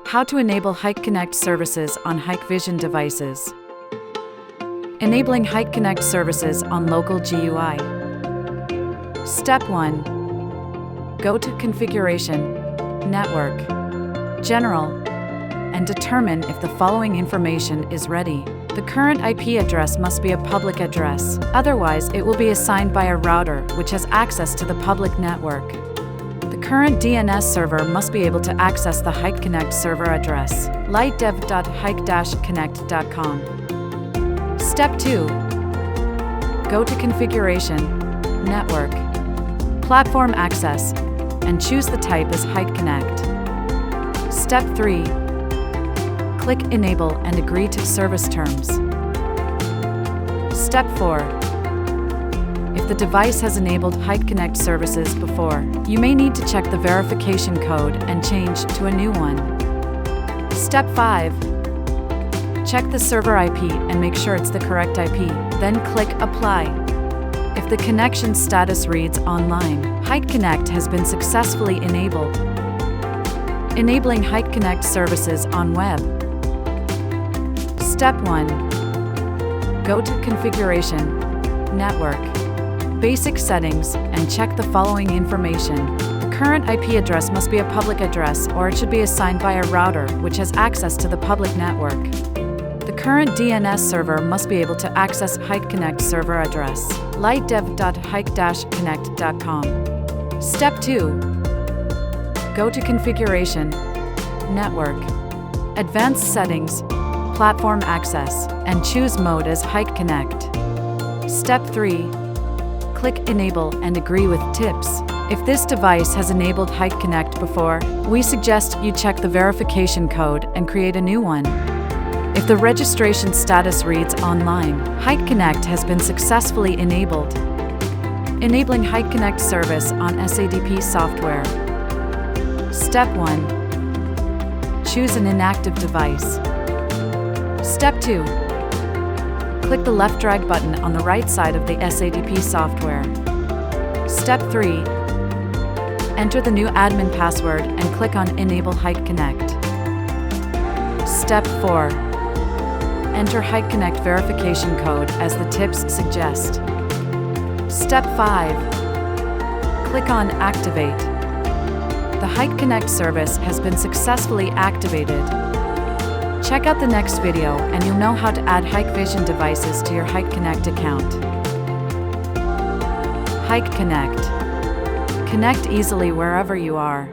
How to enable Hik Connect services on Hikvision devices. Enabling Hik Connect services on local GUI. Step 1. Go to Configuration, Network, General, and determine if the following information is ready. The current IP address must be a public address, otherwise it will be assigned by a router which has access to the public network. The current DNS server must be able to access the Hik Connect server address, lightdev.hik-connect.com. Step 2. Go to Configuration, Network, Platform Access, and choose the type as Hik Connect. Step 3. Click Enable and agree to service terms. Step 4. If the device has enabled Hik Connect services before, you may need to check the verification code and change to a new one. Step 5. Check the server IP and make sure it's the correct IP, then click Apply. If the connection status reads Online, Hik Connect has been successfully enabled. Enabling Hik Connect services on web. Step 1. Go to Configuration, Network, Basic Settings, and check the following information. The current IP address must be a public address or it should be assigned by a router which has access to the public network. The current DNS server must be able to access Hik Connect server address, lightdev.hik-connect.com. Step 2. Go to Configuration, Network, Advanced Settings, Platform Access, and choose Mode as Hik Connect. Step 3. Click Enable and agree with tips. If this device has enabled Hik Connect before, we suggest you check the verification code and create a new one. If the registration status reads Online, Hik Connect has been successfully enabled. Enabling Hik Connect service on SADP software. Step 1. Choose an inactive device. Step 2. Click the left drag button on the right side of the SADP software. Step 3. Enter the new admin password and click on Enable Hik Connect. Step 4. Enter Hik Connect verification code as the tips suggest. Step 5. Click on Activate. The Hik Connect service has been successfully activated. Check out the next video and you'll know how to add Hikvision devices to your Hik Connect account. Hik Connect. Connect easily wherever you are.